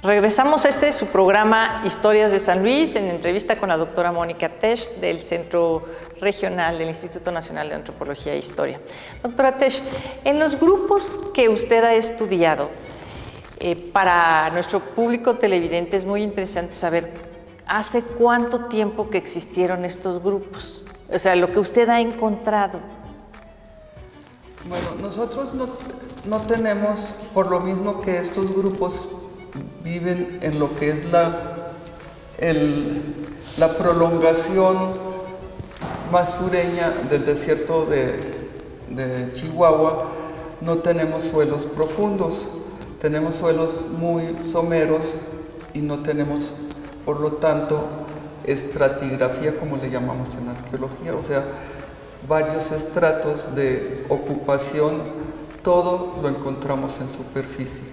Regresamos a su programa Historias de San Luis, en entrevista con la doctora Mónica Tesch del Centro Regional del Instituto Nacional de Antropología e Historia. Doctora Tesch, en los grupos que usted ha estudiado, para nuestro público televidente es muy interesante saber hace cuánto tiempo que existieron estos grupos, o sea, lo que usted ha encontrado. Bueno, nosotros no tenemos, por lo mismo que estos grupos viven en lo que es la prolongación más sureña del desierto de Chihuahua, no tenemos suelos profundos, tenemos suelos muy someros y no tenemos, por lo tanto, estratigrafía, como le llamamos en arqueología, o sea, varios estratos de ocupación, todo lo encontramos en superficie.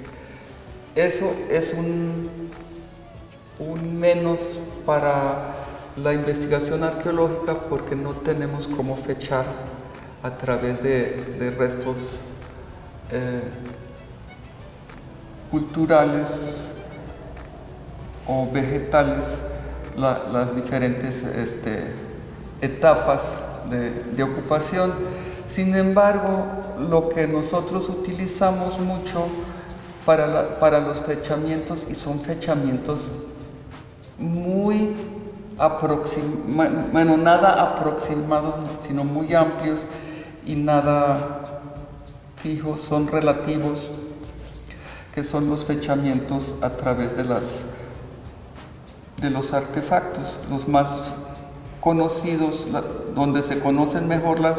Eso es un menos para la investigación arqueológica porque no tenemos cómo fechar a través de restos culturales o vegetales las diferentes etapas de ocupación. Sin embargo, lo que nosotros utilizamos mucho para los fechamientos, y son fechamientos muy nada aproximados, sino muy amplios y nada fijos, son relativos, que son los fechamientos a través de los artefactos, los más conocidos, donde se conocen mejor las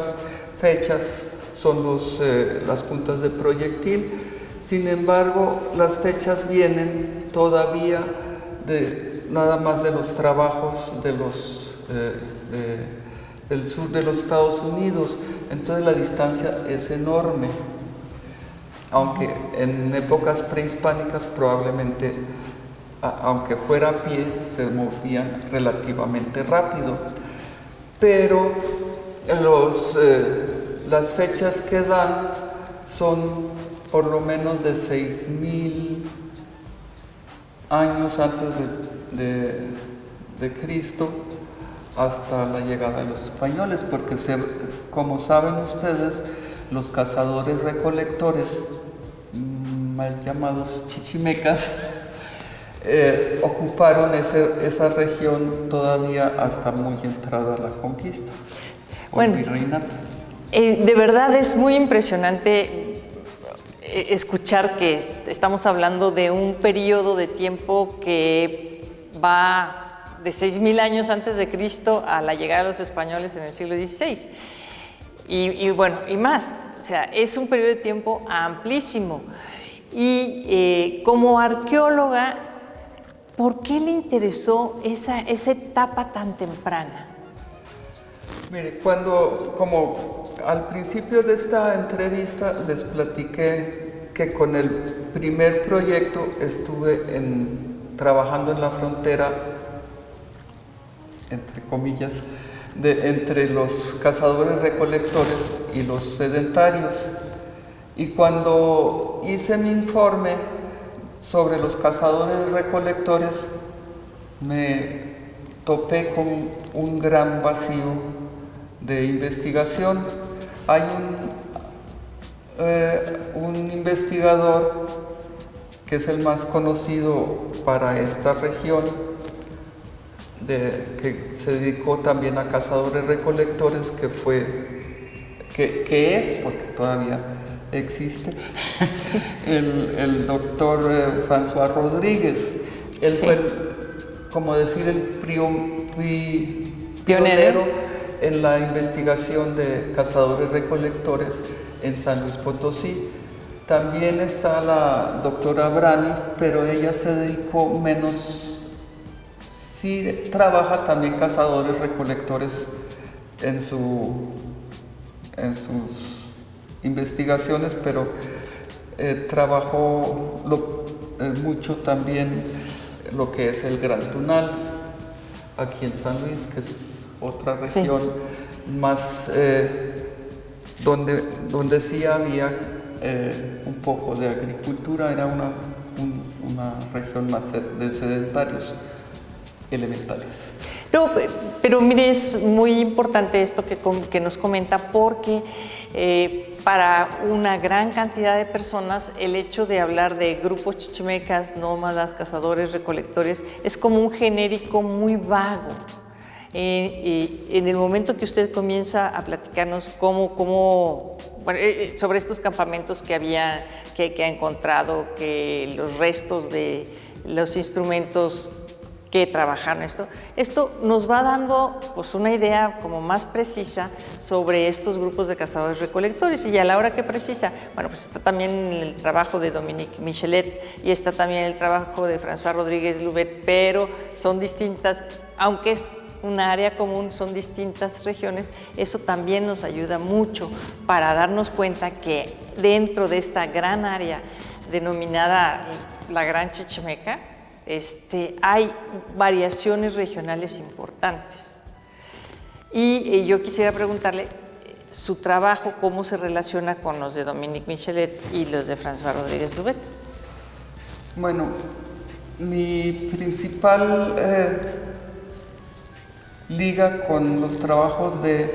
fechas, son las puntas de proyectil. Sin embargo, las fechas vienen todavía nada más de los trabajos del sur de los Estados Unidos, entonces la distancia es enorme, aunque en épocas prehispánicas probablemente, aunque fuera a pie, se movían relativamente rápido, pero las fechas que dan son por lo menos de 6,000 años antes de Cristo hasta la llegada de los españoles, porque como saben ustedes, los cazadores recolectores, mal llamados chichimecas, ocuparon esa región todavía hasta muy entrada la conquista o el virreinato. De verdad es muy impresionante escuchar que estamos hablando de un periodo de tiempo que va de 6,000 años antes de Cristo a la llegada de los españoles en el siglo XVI. Y más, o sea, es un periodo de tiempo amplísimo. Y como arqueóloga, ¿por qué le interesó esa etapa tan temprana? Mire, como al principio de esta entrevista les platiqué que con el primer proyecto estuve trabajando en la frontera, entre comillas, entre los cazadores recolectores y los sedentarios. Y cuando hice mi informe sobre los cazadores recolectores, me topé con un gran vacío de investigación. Hay un investigador que es el más conocido para esta región, que se dedicó también a cazadores recolectores, que es, porque todavía existe, el doctor François Rodríguez. Él fue, como decir, el pionero en la investigación de cazadores recolectores en San Luis Potosí. También está la doctora Brani, pero ella se dedicó menos, sí trabaja también cazadores recolectores en sus investigaciones, pero trabajó mucho también lo que es el Gran Tunal, aquí en San Luis, que es otra región más donde sí había un poco de agricultura, era una región más de sedentarios elementales. No, pero mire, es muy importante esto que nos comenta porque para una gran cantidad de personas el hecho de hablar de grupos chichimecas, nómadas, cazadores, recolectores, es como un genérico muy vago. En el momento que usted comienza a platicarnos sobre estos campamentos que ha encontrado, que los restos de los instrumentos que trabajaron esto nos va dando pues una idea como más precisa sobre estos grupos de cazadores recolectores. Y a la hora que precisa, bueno, pues está también el trabajo de Dominique Michelet y está también el trabajo de François Rodríguez Loubet, pero son distintas, aunque es una área común, son distintas regiones. Eso también nos ayuda mucho para darnos cuenta que dentro de esta gran área denominada la Gran Chichimeca, hay variaciones regionales importantes. Y yo quisiera preguntarle su trabajo, cómo se relaciona con los de Dominique Michelet y los de François Rodríguez Loubet. Bueno, mi principal liga con los trabajos de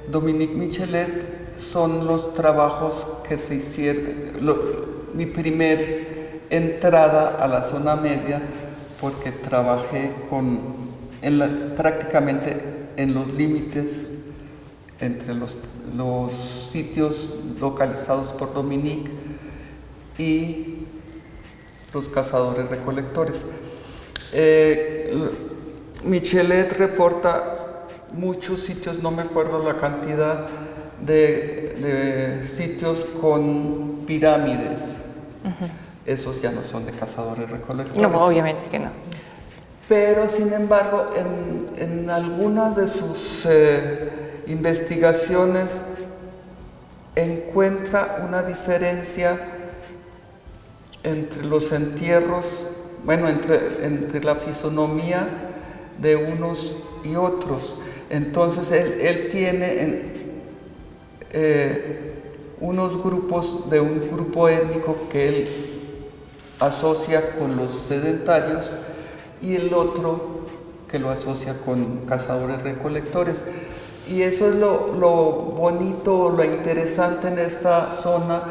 Dominique Michelet son los trabajos que se hicieron, mi primer entrada a la zona media, porque trabajé prácticamente en los límites entre los sitios localizados por Dominique y los cazadores recolectores. Michelet reporta muchos sitios, no me acuerdo la cantidad de sitios con pirámides. Esos ya no son de cazadores recolectores. No, obviamente que no. Pero, sin embargo, en algunas de sus investigaciones encuentra una diferencia entre los entierros, entre la fisonomía de unos y otros. Entonces, él tiene unos grupos de un grupo étnico que él asocia con los sedentarios y el otro que lo asocia con cazadores recolectores. Y eso es lo bonito, lo interesante en esta zona,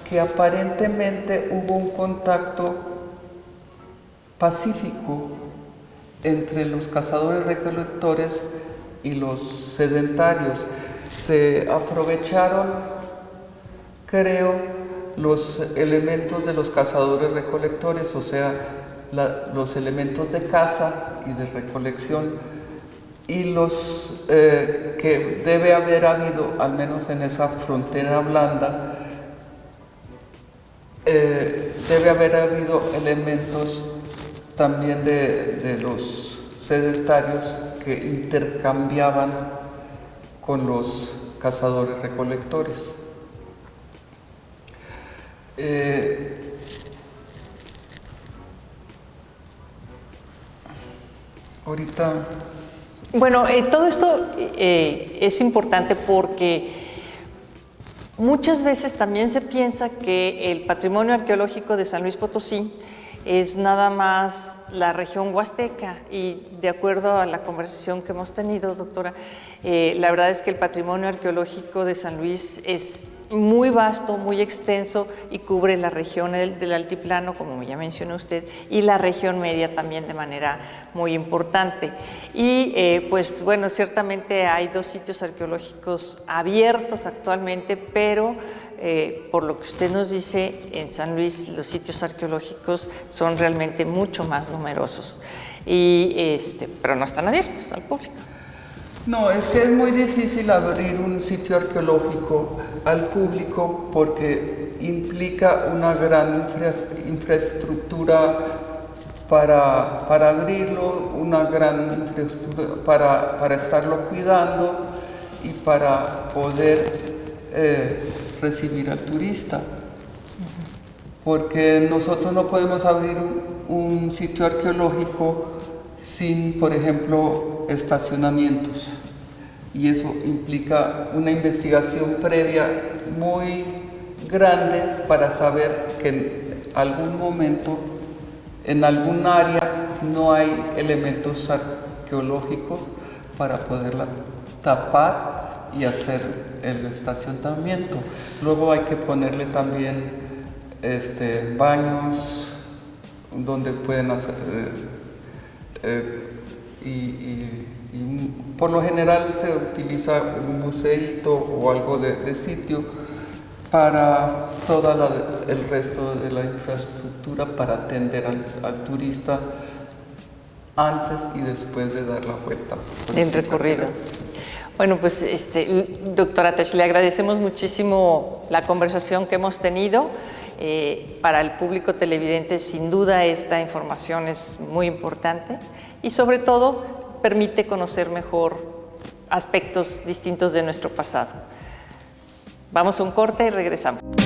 que aparentemente hubo un contacto pacífico entre los cazadores recolectores y los sedentarios. Se aprovecharon, creo, los elementos de los cazadores recolectores, o sea, los elementos de caza y de recolección, y los que debe haber habido, al menos en esa frontera blanda, debe haber habido elementos también de los sedentarios que intercambiaban con los cazadores recolectores. Ahorita... Bueno, todo esto es importante porque muchas veces también se piensa que el patrimonio arqueológico de San Luis Potosí es nada más la región huasteca, y de acuerdo a la conversación que hemos tenido, doctora, la verdad es que el patrimonio arqueológico de San Luis es muy vasto, muy extenso, y cubre la región del altiplano, como ya mencionó usted, y la región media también de manera muy importante. Y pues bueno, ciertamente hay 2 sitios arqueológicos abiertos actualmente, pero por lo que usted nos dice, en San Luis los sitios arqueológicos son realmente mucho más numerosos, pero no están abiertos al público. No, es que es muy difícil abrir un sitio arqueológico al público porque implica una gran infraestructura para abrirlo, una gran infraestructura para estarlo cuidando y para poder recibir al turista. Porque nosotros no podemos abrir un sitio arqueológico sin, por ejemplo, estacionamientos, y eso implica una investigación previa muy grande para saber que en algún momento En algún área no hay elementos arqueológicos para poderla tapar y hacer el estacionamiento. Luego hay que ponerle también baños donde pueden hacer por lo general se utiliza un museíto o algo de sitio para todo el resto de la infraestructura para atender al turista antes y después de dar la vuelta. El recorrido. Bueno, pues doctora Tesch, le agradecemos muchísimo la conversación que hemos tenido. Para el público televidente, sin duda, esta información es muy importante y sobre todo permite conocer mejor aspectos distintos de nuestro pasado. Vamos a un corte y regresamos.